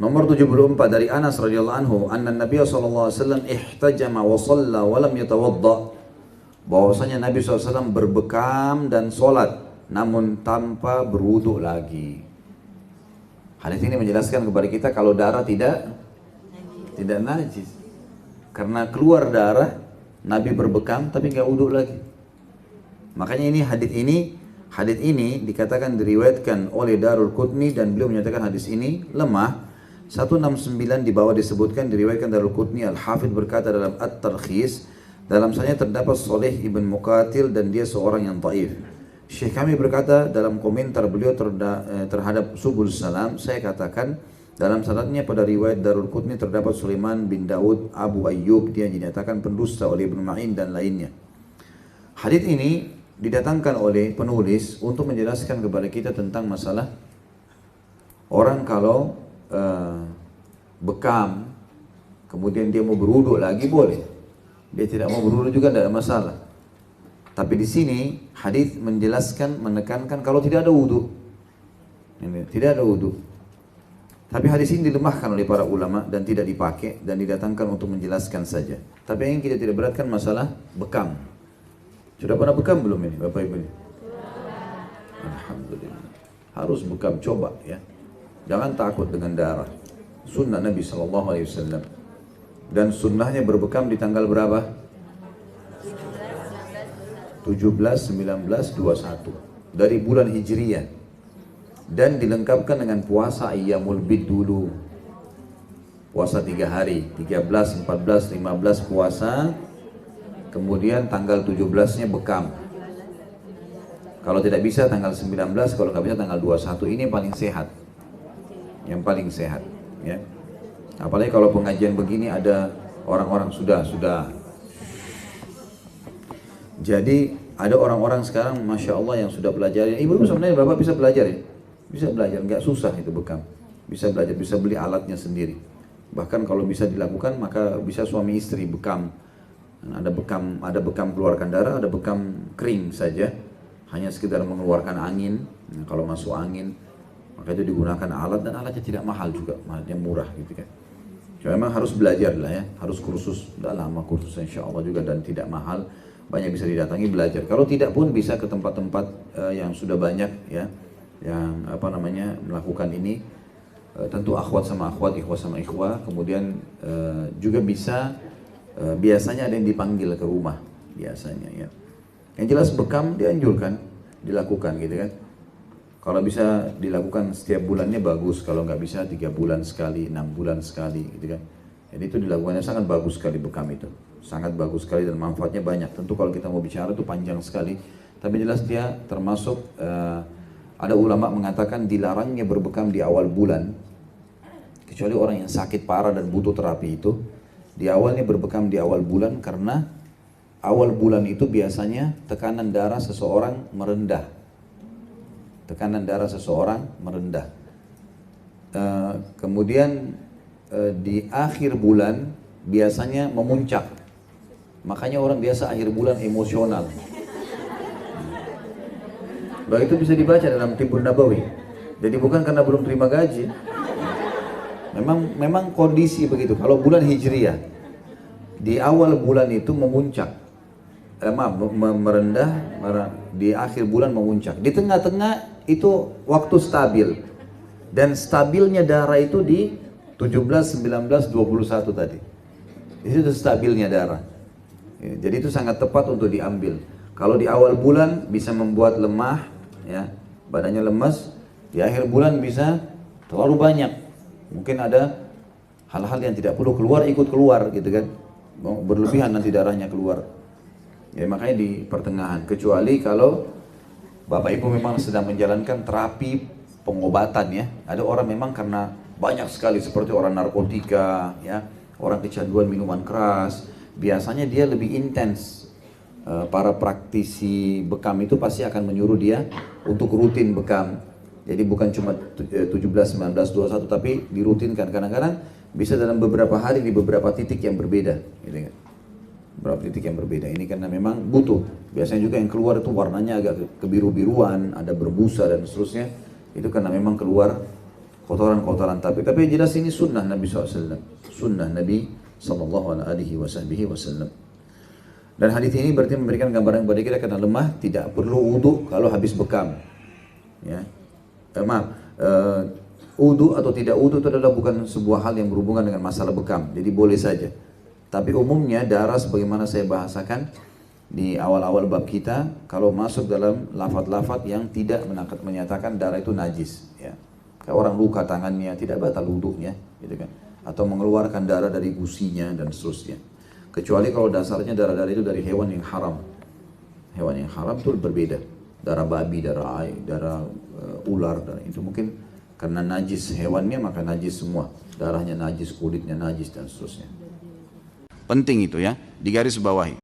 Nomor 74 dari Anas radhiyallahu anhu, anna Nabi sallallahu alaihi wasallam ihtajama wa shalla wa lam yatawadda. Bahwasanya Nabi SAW berbekam dan sholat namun tanpa berwudu lagi. Hadis ini menjelaskan kepada kita kalau darah tidak najis. Karena keluar darah, Nabi berbekam tapi nggak wudu lagi. Makanya hadis ini dikatakan diriwayatkan oleh Darul Qutni dan beliau menyatakan hadis ini lemah. 169 di bawah disebutkan diriwayatkan Darul Qutni. Al-Hafidh berkata dalam At-Tarkhis, dalam sanadnya terdapat Saleh ibn Muqatil dan dia seorang yang dhaif. Syekh kami berkata dalam komentar beliau terhadap Subul Salam, saya katakan dalam sanadnya pada riwayat Darul Qutni terdapat Sulaiman bin Daud Abu Ayyub, dia dinyatakan pendusta oleh Ibnu Ma'in dan lainnya. Hadits ini didatangkan oleh penulis untuk menjelaskan kepada kita tentang masalah orang kalau bekam kemudian dia mau berwudu lagi boleh. Dia tidak mau berwudu juga tidak ada masalah. Tapi di sini hadis menjelaskan, menekankan kalau tidak ada wudu. Tidak ada wudu. Tapi hadis ini dilemahkan oleh para ulama dan tidak dipakai dan didatangkan untuk menjelaskan saja. Tapi yang kita tidak beratkan masalah bekam. Sudah pernah bekam belum ini Bapak Ibu? Alhamdulillah. Harus bekam, coba ya. Jangan takut dengan darah. Sunnah Nabi SAW. Dan sunnahnya berbekam di tanggal berapa? 17, 19, 21 dari bulan Hijriyah. Dan dilengkapkan dengan puasa Ayyamul Bid dulu. Puasa 3 hari, 13, 14, 15 puasa. Kemudian tanggal 17-nya bekam. Kalau tidak bisa tanggal 19, kalau nggak bisa tanggal 21. Ini yang paling sehat. Yang paling sehat, ya. Apalagi kalau pengajian begini ada orang-orang sudah. Jadi ada orang-orang sekarang Masya Allah yang sudah belajar. Ibu sebenarnya Bapak bisa belajar ya? Bisa belajar, nggak susah itu bekam. Bisa belajar, bisa beli alatnya sendiri. Bahkan kalau bisa dilakukan maka bisa suami istri bekam. Ada bekam keluarkan darah, ada bekam kering saja. Hanya sekedar mengeluarkan angin. Nah, kalau masuk angin maka itu digunakan alat dan alatnya tidak mahal juga, alatnya murah gitu kan. Cuma memang harus belajar lah ya, harus kursus, udah lama kursus insya Allah juga dan tidak mahal, banyak bisa didatangi belajar. Kalau tidak pun bisa ke tempat-tempat yang sudah banyak ya, yang melakukan ini. Tentu akhwat sama akhwat, ikhwah sama ikhwah, kemudian juga bisa biasanya ada yang dipanggil ke rumah biasanya ya. Yang jelas bekam dianjurkan dilakukan gitu kan. Kalau bisa dilakukan setiap bulannya bagus, kalau nggak bisa 3 bulan sekali, 6 bulan sekali gitu kan. Jadi itu dilakukannya sangat bagus sekali bekam itu. Sangat bagus sekali dan manfaatnya banyak. Tentu kalau kita mau bicara itu panjang sekali. Tapi jelas dia termasuk, ada ulama mengatakan dilarangnya berbekam di awal bulan. Kecuali orang yang sakit parah dan butuh terapi itu. Di awalnya berbekam di awal bulan karena awal bulan itu biasanya tekanan darah seseorang merendah. Tekanan darah seseorang merendah. Kemudian di akhir bulan biasanya memuncak. Makanya orang biasa akhir bulan emosional. Bahwa itu bisa dibaca dalam Tibbun Nabawi. Jadi bukan karena belum terima gaji. Memang kondisi begitu. Kalau bulan Hijriyah di awal bulan itu memuncak. Merendah, di akhir bulan memuncak. Di tengah-tengah itu waktu stabil. Dan stabilnya darah itu di 17, 19, 21 tadi. Itu stabilnya darah. Jadi itu sangat tepat untuk diambil. Kalau di awal bulan bisa membuat lemah, ya, badannya lemas. Di akhir bulan bisa terlalu banyak. Mungkin ada hal-hal yang tidak perlu keluar, ikut keluar gitu kan. Berlebihan nanti darahnya keluar. Ya makanya di pertengahan, kecuali kalau Bapak Ibu memang sedang menjalankan terapi pengobatan ya. Ada orang memang karena banyak sekali seperti orang narkotika ya, orang kecanduan minuman keras, biasanya dia lebih intens. Para praktisi bekam itu pasti akan menyuruh dia untuk rutin bekam. Jadi bukan cuma 17, 19, 21 tapi dirutinkan. Kadang-kadang bisa dalam beberapa hari di beberapa titik yang berbeda gitu kan. Beberapa titik yang berbeda. Ini karena memang butuh. Biasanya juga yang keluar itu warnanya agak kebiru-biruan, ada berbusa dan seterusnya. Itu karena memang keluar kotoran-kotoran tapi jelas ini sunnah Nabi SAW, sunnah Nabi SAW. Dan hadis ini berarti memberikan gambaran kepada kita karena lemah tidak perlu wudu kalau habis bekam. Ya, wudu atau tidak wudu itu adalah bukan sebuah hal yang berhubungan dengan masalah bekam, jadi boleh saja. Tapi umumnya darah sebagaimana saya bahasakan di awal-awal bab kita, kalau masuk dalam lafaz-lafaz yang tidak menyatakan darah itu najis, ya. Kayak orang luka tangannya tidak batal wudunya, gitu kan? Atau mengeluarkan darah dari gusinya dan seterusnya. Kecuali kalau dasarnya darah-darah itu dari hewan yang haram. Hewan yang haram itu berbeda. Darah babi, darah ular, darah itu mungkin karena najis hewannya maka najis semua. Darahnya najis, kulitnya najis dan seterusnya. Penting itu ya, digaris bawahi.